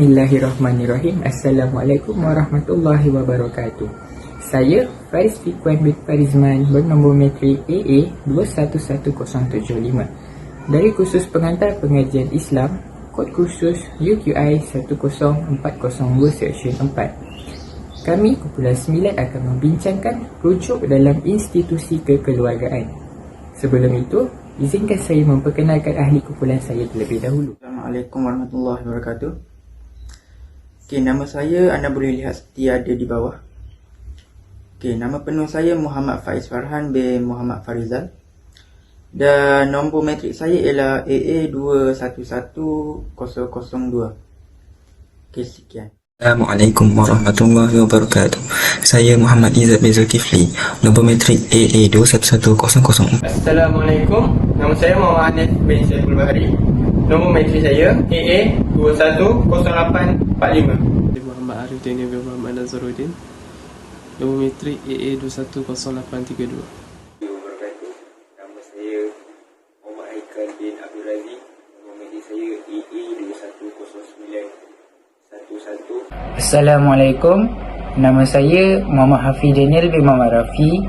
Bismillahirrahmanirrahim. Assalamualaikum warahmatullahi wabarakatuh. Saya Faiz Fikwan bin Farizman bernombor metrik AA 211075 dari kursus pengantar pengajian Islam, kod kursus UQI 10402 Seksyen 4. Kami kumpulan 9 akan membincangkan rujuk dalam institusi kekeluargaan. Sebelum itu, izinkan saya memperkenalkan ahli kumpulan saya terlebih dahulu. Assalamualaikum warahmatullahi wabarakatuh. Nama saya anda boleh lihat seperti ada di bawah. Nama penuh saya Muhammad Faiz Farhan bin Muhammad Farizal. Dan nombor metrik saya ialah AA211002. Sekian. Assalamualaikum warahmatullahi wabarakatuh. Saya Muhammad Izzat bin Zulkifli, nombor metrik AA211004. Assalamualaikum. Nama saya Muhammad Hanif bin Syaiful Bahari. Nombor metrik saya AA210845. Muhammad Arif Daniel bin Muhammad Nazaruddin. Nombor metrik AA210832. Nama saya Muhammad Haikal bin Abdul Razi. Nombor metrik saya AA210911. Assalamualaikum. Nama saya Muhammad Hafiz Daniel bin Muhammad Rafi.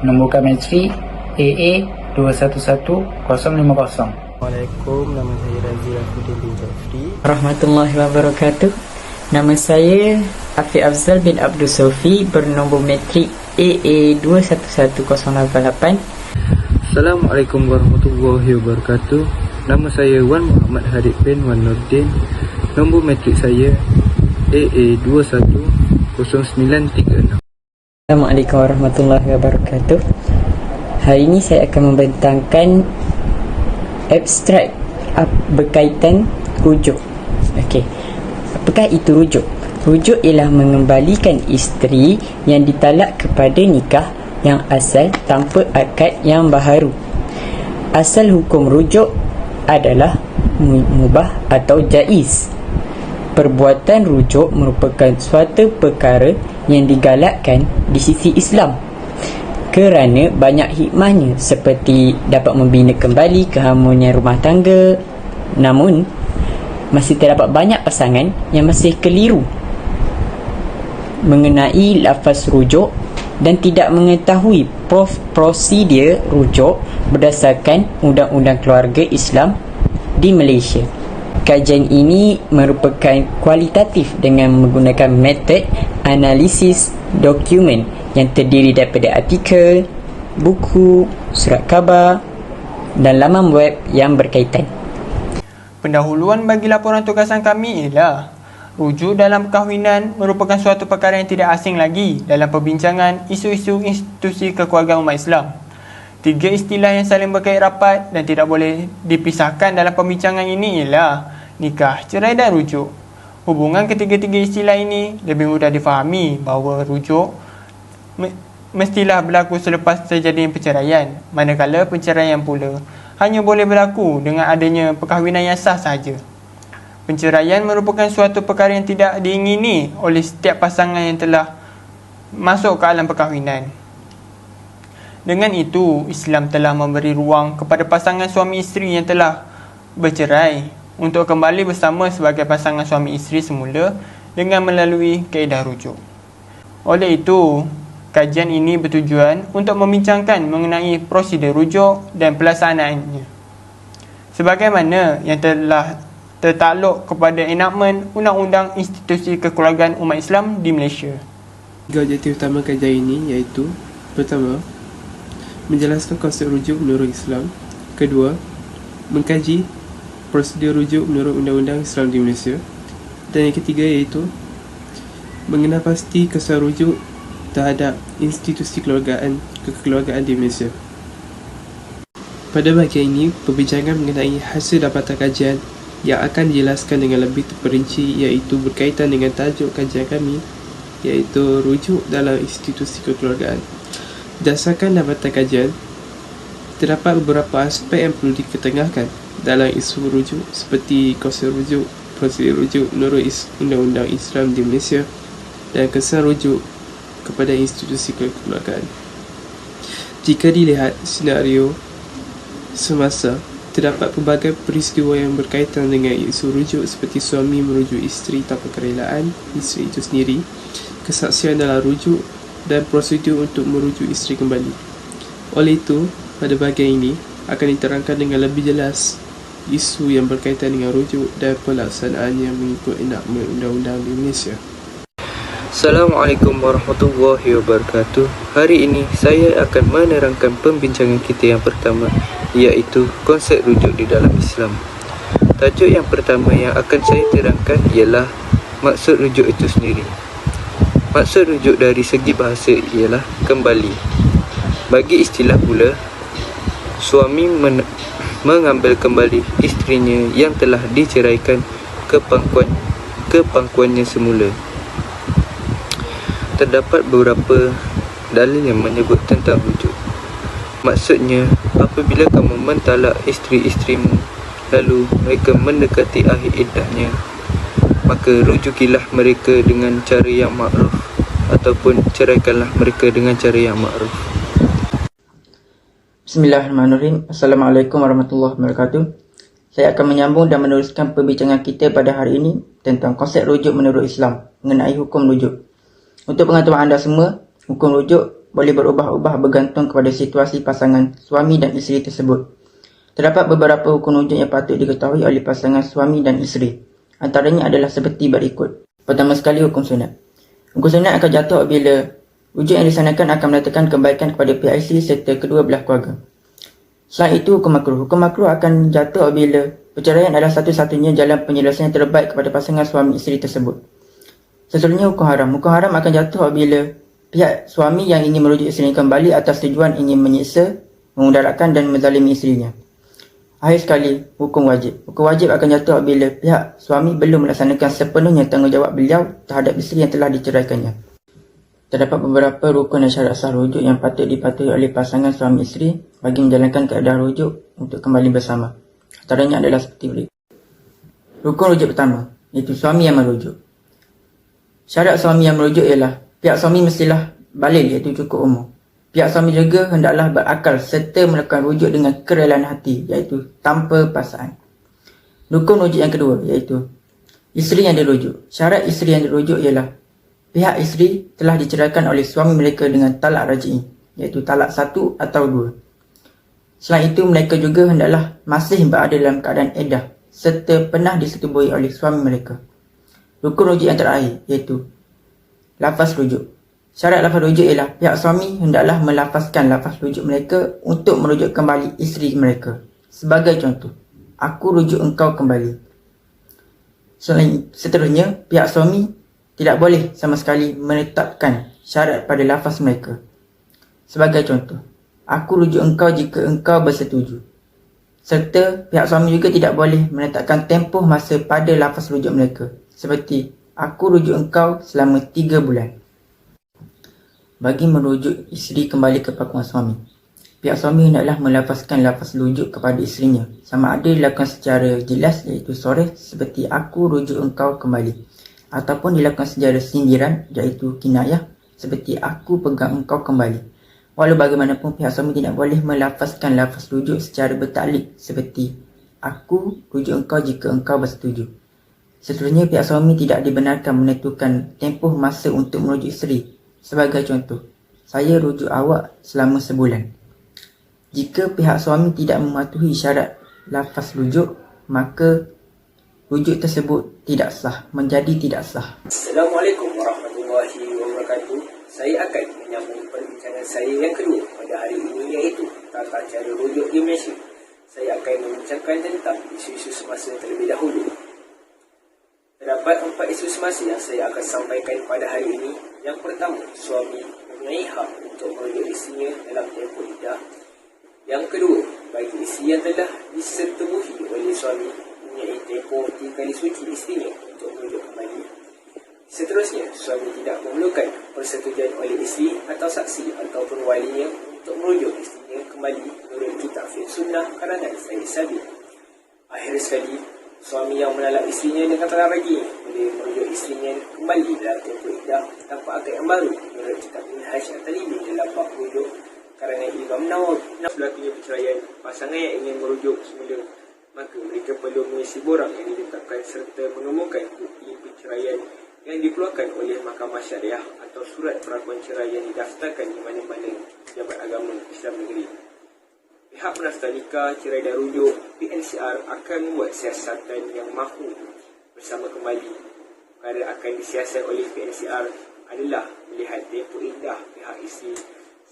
Nombor metrik AA 211050. Assalamualaikum, nama saya Razi Rafuddin bin Jafri. Warahmatullahi wabarakatuh. Nama saya Afiq Afzal bin Abdul Sofi bernombor metrik AA 211088. Assalamualaikum warahmatullahi wabarakatuh. Nama saya Wan Muhammad Harith bin Wan Nurdin. Nombor metrik saya AA 210936. Assalamualaikum warahmatullahi wabarakatuh. Hari ini saya akan membentangkan abstrak berkaitan rujuk. Okey. Apakah itu rujuk? Rujuk ialah mengembalikan isteri yang ditalak kepada nikah yang asal tanpa akad yang baharu. Asal hukum rujuk adalah mubah atau jaiz. Perbuatan rujuk merupakan suatu perkara yang digalakkan di sisi Islam kerana banyak hikmahnya, seperti dapat membina kembali keharmonian rumah tangga. Namun, masih terdapat banyak pasangan yang masih keliru mengenai lafaz rujuk dan tidak mengetahui prosedur rujuk berdasarkan Undang-Undang Keluarga Islam di Malaysia. Kajian ini merupakan kualitatif dengan menggunakan metod analisis dokumen yang terdiri daripada artikel, buku, surat khabar dan laman web yang berkaitan. Pendahuluan bagi laporan tugasan kami ialah rujuk dalam perkahwinan merupakan suatu perkara yang tidak asing lagi dalam perbincangan isu-isu institusi kekeluargaan umat Islam. Tiga istilah yang saling berkait rapat dan tidak boleh dipisahkan dalam perbincangan ini ialah nikah, cerai dan rujuk. Hubungan ketiga-tiga istilah ini lebih mudah difahami bahawa rujuk mestilah berlaku selepas terjadinya perceraian, manakala perceraian pula hanya boleh berlaku dengan adanya perkahwinan yang sah sahaja. Perceraian merupakan suatu perkara yang tidak diingini oleh setiap pasangan yang telah masuk ke alam perkahwinan. Dengan itu, Islam telah memberi ruang kepada pasangan suami isteri yang telah bercerai untuk kembali bersama sebagai pasangan suami isteri semula dengan melalui kaedah rujuk. Oleh itu, kajian ini bertujuan untuk membincangkan mengenai prosedur rujuk dan pelaksanaannya, sebagaimana yang telah tertakluk kepada enakmen Undang-Undang Institusi Kekeluargaan Umat Islam di Malaysia. Tiga objektif utama kajian ini iaitu: pertama, menjelaskan konsep rujuk menurut Islam. Kedua, mengkaji prosedur rujuk menurut Undang-Undang Islam di Malaysia. Dan yang ketiga iaitu mengenal pasti kesan rujuk terhadap institusi kekeluargaan di Malaysia. Pada bahagian ini, perbincangan mengenai hasil dapatan kajian yang akan dijelaskan dengan lebih terperinci, iaitu berkaitan dengan tajuk kajian kami, iaitu rujuk dalam institusi kekeluargaan. Berdasarkan dapatan kajian, terdapat beberapa aspek yang perlu diketengahkan dalam isu rujuk, seperti konsep rujuk, prosedur rujuk menurut Undang-Undang Islam di Malaysia, dan kesan rujuk kepada institusi kekeluargaan. Jika dilihat senario semasa Terdapat pelbagai peristiwa yang berkaitan dengan isu rujuk seperti suami merujuk isteri tanpa kerelaan isteri itu sendiri, kesaksian dalam rujuk dan prosedur untuk merujuk isteri kembali. Oleh itu, pada bahagian ini akan diterangkan dengan lebih jelas isu yang berkaitan dengan rujuk dan pelaksanaannya mengikut enakmen undang-undang di Malaysia. Assalamualaikum warahmatullahi wabarakatuh. Hari ini saya akan menerangkan pembincangan kita yang pertama, iaitu konsep rujuk di dalam Islam. Tajuk yang pertama yang akan saya terangkan ialah maksud rujuk itu sendiri. Maksud rujuk dari segi bahasa ialah kembali. Bagi istilah pula, suami mengambil kembali isterinya yang telah diceraikan ke pangkuannya semula. Terdapat beberapa dalil yang menyebut tentang rujuk. Maksudnya, apabila kamu mentalak isteri-isterimu lalu mereka mendekati akhir iddahnya, maka rujukilah mereka dengan cara yang makruf ataupun ceraikanlah mereka dengan cara yang makruf. Bismillahirrahmanirrahim. Assalamualaikum warahmatullahi wabarakatuh. Saya akan menyambung dan meneruskan perbincangan kita pada hari ini tentang konsep rujuk menurut Islam mengenai hukum rujuk. Untuk pengetahuan anda semua, hukum rujuk boleh berubah-ubah bergantung kepada situasi pasangan suami dan isteri tersebut. Terdapat beberapa hukum rujuk yang patut diketahui oleh pasangan suami dan isteri. Antaranya adalah seperti berikut. Pertama sekali, hukum sunat. Hukum sunat akan jatuh apabila rujuk yang disanakan akan mendatangkan kebaikan kepada pihak isteri serta kedua belah keluarga. Selain itu, hukum makruh. Hukum makruh akan jatuh apabila perceraian adalah satu-satunya jalan penyelesaian terbaik kepada pasangan suami isteri tersebut. Seterusnya, hukum haram. Hukum haram akan jatuh apabila pihak suami yang ingin merujuk isteri kembali atas tujuan ingin menyiksa, memudaratkan dan menzalimi isterinya. Akhir sekali, hukum wajib. Hukum wajib akan jatuh apabila pihak suami belum melaksanakan sepenuhnya tanggungjawab beliau terhadap isteri yang telah diceraikannya. Terdapat beberapa rukun dan syarat sah rujuk yang patut dipatuhi oleh pasangan suami isteri bagi menjalankan keadaan rujuk untuk kembali bersama. Antaranya adalah seperti berikut. Rukun rujuk pertama, iaitu suami yang merujuk. Syarat suami yang merujuk ialah pihak suami mestilah baligh, iaitu cukup umur. Pihak suami juga hendaklah berakal serta melakukan rujuk dengan kerelaan hati, iaitu tanpa paksaan. Rukun rujuk yang kedua, iaitu isteri yang dirujuk. Syarat isteri yang dirujuk ialah pihak isteri telah diceraikan oleh suami mereka dengan talak raj'i, iaitu talak 1 atau 2. Selain itu, mereka juga hendaklah masih berada dalam keadaan iddah serta pernah disetubui oleh suami mereka. Rukun rujuk yang terakhir, iaitu lafaz rujuk. Syarat lafaz rujuk ialah pihak suami hendaklah melafazkan lafaz rujuk mereka untuk merujuk kembali isteri mereka. Sebagai contoh, aku rujuk engkau kembali. Seterusnya, pihak suami tidak boleh sama sekali menetapkan syarat pada lafaz mereka. Sebagai contoh, aku rujuk engkau jika engkau bersetuju. Serta pihak suami juga tidak boleh menetapkan tempoh masa pada lafaz rujuk mereka. Seperti, aku rujuk engkau selama 3 bulan. Bagi merujuk isteri kembali ke pangkuan suami, pihak suami hendaklah melafazkan lafaz rujuk kepada isterinya. Sama ada dilakukan secara jelas, iaitu soreh, seperti aku rujuk engkau kembali, ataupun dilakukan secara sindiran, iaitu kinayah, seperti aku pegang engkau kembali. Walau bagaimanapun, pihak suami tidak boleh melafazkan lafaz rujuk secara bertaklid, seperti aku rujuk engkau jika engkau bersetuju. Seterusnya, pihak suami tidak dibenarkan menentukan tempoh masa untuk merujuk isteri. Sebagai contoh, saya rujuk awak selama sebulan. Jika pihak suami tidak mematuhi syarat lafaz rujuk, maka rujuk tersebut tidak sah, menjadi tidak sah. Assalamualaikum warahmatullahi wabarakatuh. Saya akan menyambung perbincangan saya yang kedua pada hari ini, iaitu tata cara rujuk di Malaysia. Saya akan membincangkan tentang isu-isu semasa terlebih dahulu. Terdapat 4 isu semasa yang saya akan sampaikan pada hari ini. Yang pertama, suami mempunyai hak untuk merujuk isterinya dalam tempoh iddah. Yang kedua, bagi isteri yang telah disetubuhi oleh suami mempunyai tempoh 3 kali suci isterinya untuk merujuk kembali. Seterusnya, suami tidak memerlukan persetujuan oleh isteri atau saksi ataupun walinya untuk merujuk isterinya kembali menurut kitab fiqh sunnah karangan Sayyid Sabiq. Akhir sekali, suami yang menalak isterinya dengan talak raj'i boleh merujuk isterinya kembali dalam tempoh iddah tanpa akad yang baru menurut kitab Minhaj At-Talibi dalam bab rujuk karangan Ibn menawar berlakunya perceraian pasangan yang ingin merujuk semula, maka mereka perlu mengisi borang yang ditetapkan serta mengemukakan bukti perceraian yang dikeluarkan oleh Mahkamah Syariah atau surat perakuan cerai yang didaftarkan di mana-mana pejabat agama Islam negeri. Pihak pendaftar nikah, cerai dan rujuk PNCR akan membuat siasatan yang mahu bersama kembali. Perkara akan disiasat oleh PNCR adalah melihat tempoh iddah pihak isteri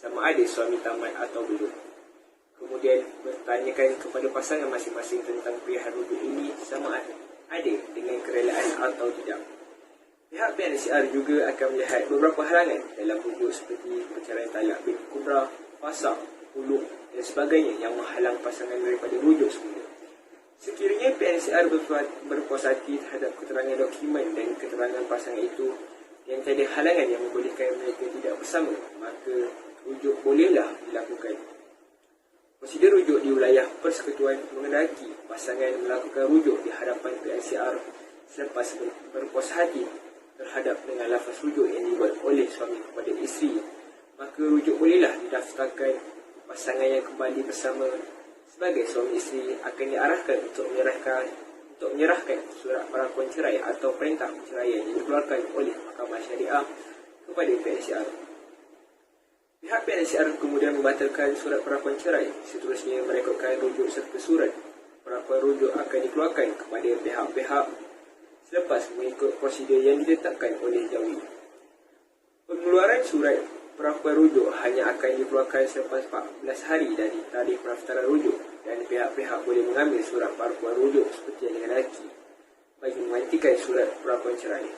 sama ada suami tamat atau belum. Kemudian bertanyakan kepada pasangan masing-masing tentang pilihan rujuk ini sama ada dengan kerelaan atau tidak. Pihak PNCR juga akan melihat beberapa halangan dalam rujuk seperti perceraian talak bin kubra, fasakh, huluk dan sebagainya yang menghalang pasangan daripada rujuk semula. Sekiranya PNCR berpuas hati terhadap keterangan dokumen dan keterangan pasangan itu yang tiada halangan yang membolehkan mereka tidak bersama, maka rujuk bolehlah dilakukan. Prosedur rujuk di wilayah persekutuan mengendaki pasangan melakukan rujuk di hadapan PNCR selepas berpuas hati terhadap dengan lafaz rujuk yang dibuat oleh suami kepada isteri, maka rujuk bolehlah didaftarkan. Pasangan yang kembali bersama sebagai suami isteri akan diarahkan untuk menyerahkan surat perakuan cerai atau perintah perceraian yang dikeluarkan oleh Mahkamah Syariah kepada PNCR. Pihak PNCR kemudian membatalkan surat perakuan cerai. Seterusnya merekodkan rujuk serta surat perakuan rujuk akan dikeluarkan kepada pihak-pihak selepas mengikut prosedur yang ditetapkan oleh Jawi. Pengeluaran surat perakuan rujuk hanya akan dikeluarkan selepas 14 hari dari tarikh pendaftaran rujuk dan pihak-pihak boleh mengambil surat perakuan rujuk seperti yang dikehendaki bagi menghentikan surat perakuan cerai.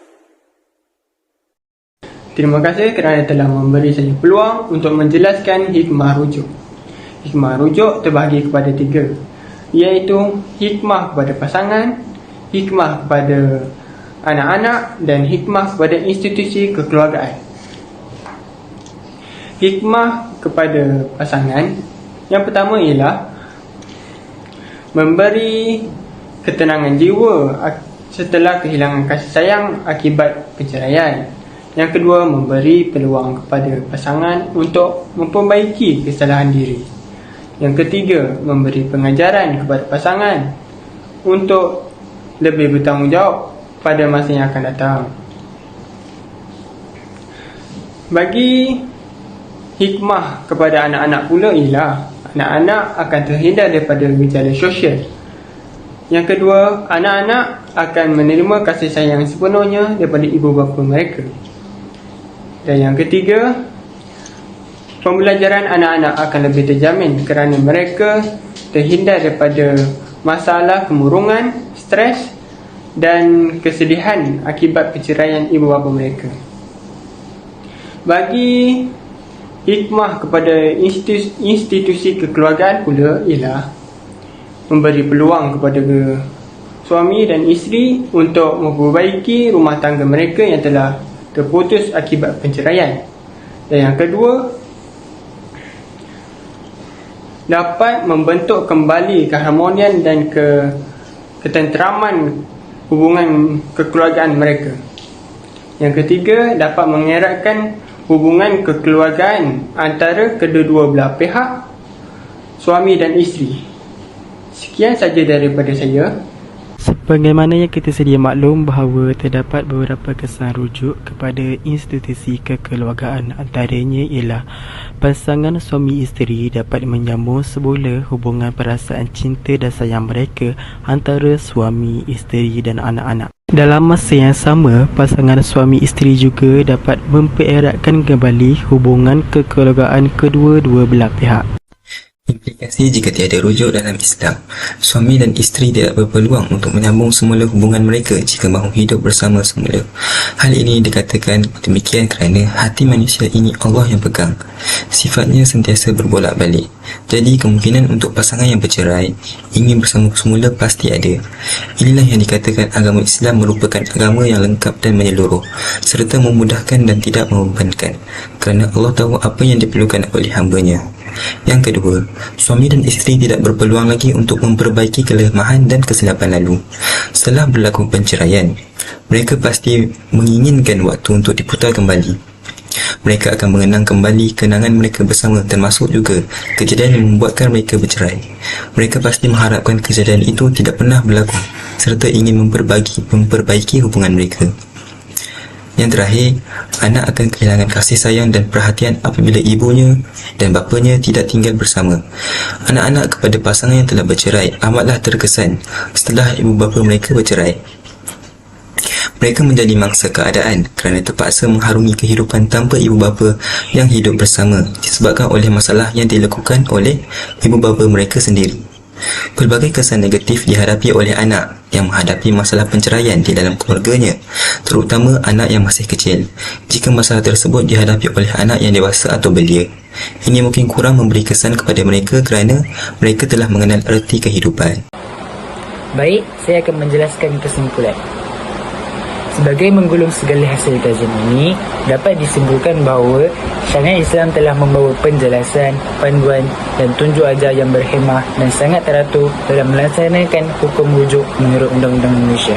Terima kasih kerana telah memberi saya peluang untuk menjelaskan hikmah rujuk. Hikmah rujuk terbahagi kepada 3, iaitu hikmah kepada pasangan, hikmah kepada anak-anak dan hikmah kepada institusi kekeluargaan. Hikmah kepada pasangan yang pertama ialah memberi ketenangan jiwa setelah kehilangan kasih sayang akibat perceraian. Yang kedua, memberi peluang kepada pasangan untuk memperbaiki kesalahan diri. Yang ketiga, memberi pengajaran kepada pasangan untuk lebih bertanggungjawab pada masa yang akan datang. Bagi hikmah kepada anak-anak pula ialah anak-anak akan terhindar daripada gejala sosial. Yang kedua, anak-anak akan menerima kasih sayang sepenuhnya daripada ibu bapa mereka. Dan yang ketiga, pembelajaran anak-anak akan lebih terjamin kerana mereka terhindar daripada masalah kemurungan, stres dan kesedihan akibat perceraian ibu bapa mereka. Bagi hikmah kepada institusi kekeluargaan pula ialah memberi peluang kepada suami dan isteri untuk memperbaiki rumah tangga mereka yang telah terputus akibat perceraian. Dan yang kedua, dapat membentuk kembali keharmonian dan ketenteraman hubungan kekeluargaan mereka. Yang ketiga, dapat mengeratkan hubungan kekeluargaan antara kedua-dua belah pihak, suami dan isteri. Sekian saja daripada saya. Sebagaimana yang kita sedia maklum bahawa terdapat beberapa kesan rujuk kepada institusi kekeluargaan, antaranya ialah pasangan suami isteri dapat menyambung semula hubungan perasaan cinta dan sayang mereka antara suami, isteri dan anak-anak. Dalam masa yang sama, pasangan suami isteri juga dapat mempereratkan kembali hubungan kekeluargaan kedua-dua belah pihak. Implikasi jika tiada rujuk dalam Islam, suami dan isteri tidak berpeluang untuk menyambung semula hubungan mereka jika mahu hidup bersama semula. Hal ini dikatakan demikian kerana hati manusia ini Allah yang pegang. Sifatnya sentiasa berbolak-balik. Jadi kemungkinan untuk pasangan yang bercerai ingin bersama semula pasti ada. Inilah yang dikatakan agama Islam merupakan agama yang lengkap dan menyeluruh serta memudahkan dan tidak membebankan, kerana Allah tahu apa yang diperlukan oleh hamba-Nya. Yang kedua, suami dan isteri tidak berpeluang lagi untuk memperbaiki kelemahan dan kesilapan lalu. Setelah berlaku perceraian, mereka pasti menginginkan waktu untuk diputar kembali. Mereka akan mengenang kembali kenangan mereka bersama, termasuk juga kejadian yang membuatkan mereka bercerai. Mereka pasti mengharapkan kejadian itu tidak pernah berlaku serta ingin memperbaiki hubungan mereka. Yang terakhir, anak akan kehilangan kasih sayang dan perhatian apabila ibunya dan bapanya tidak tinggal bersama. Anak-anak kepada pasangan yang telah bercerai amatlah terkesan setelah ibu bapa mereka bercerai. Mereka menjadi mangsa keadaan kerana terpaksa mengharungi kehidupan tanpa ibu bapa yang hidup bersama disebabkan oleh masalah yang dilakukan oleh ibu bapa mereka sendiri. Pelbagai kesan negatif dihadapi oleh anak yang menghadapi masalah penceraian di dalam keluarganya, terutama anak yang masih kecil. Jika masalah tersebut dihadapi oleh anak yang dewasa atau belia, ini mungkin kurang memberi kesan kepada mereka kerana mereka telah mengenal erti kehidupan. Baik, saya akan menjelaskan kesimpulan. Sebagai menggulung segala hasil kajian ini, dapat disimpulkan bahawa syariat Islam telah membawa penjelasan, panduan dan tunjuk ajar yang berhemah dan sangat teratur dalam melaksanakan hukum rujuk menurut Undang-Undang Malaysia.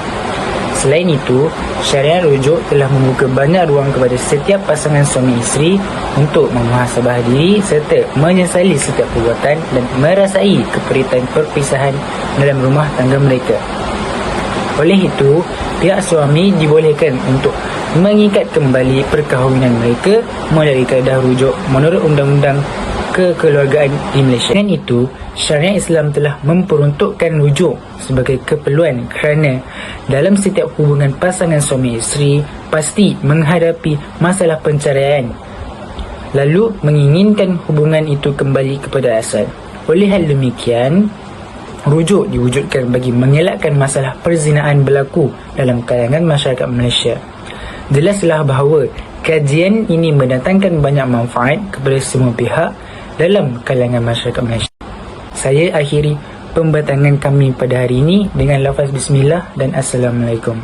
Selain itu, syariat rujuk telah membuka banyak ruang kepada setiap pasangan suami isteri untuk memuhasabah diri serta menyesali setiap perbuatan dan merasai keperitan perpisahan dalam rumah tangga mereka. Oleh itu, pihak suami dibolehkan untuk mengikat kembali perkahwinan mereka melalui kaedah rujuk menurut Undang-Undang Kekeluargaan di Malaysia. Dengan itu, syariat Islam telah memperuntukkan rujuk sebagai keperluan kerana dalam setiap hubungan pasangan suami isteri pasti menghadapi masalah penceraian, lalu menginginkan hubungan itu kembali kepada asal. Oleh hal demikian, rujuk diwujudkan bagi mengelakkan masalah perzinaan berlaku dalam kalangan masyarakat Malaysia. Jelaslah bahawa kajian ini mendatangkan banyak manfaat kepada semua pihak dalam kalangan masyarakat Malaysia. Saya akhiri pembatangan kami pada hari ini dengan lafaz bismillah dan assalamualaikum.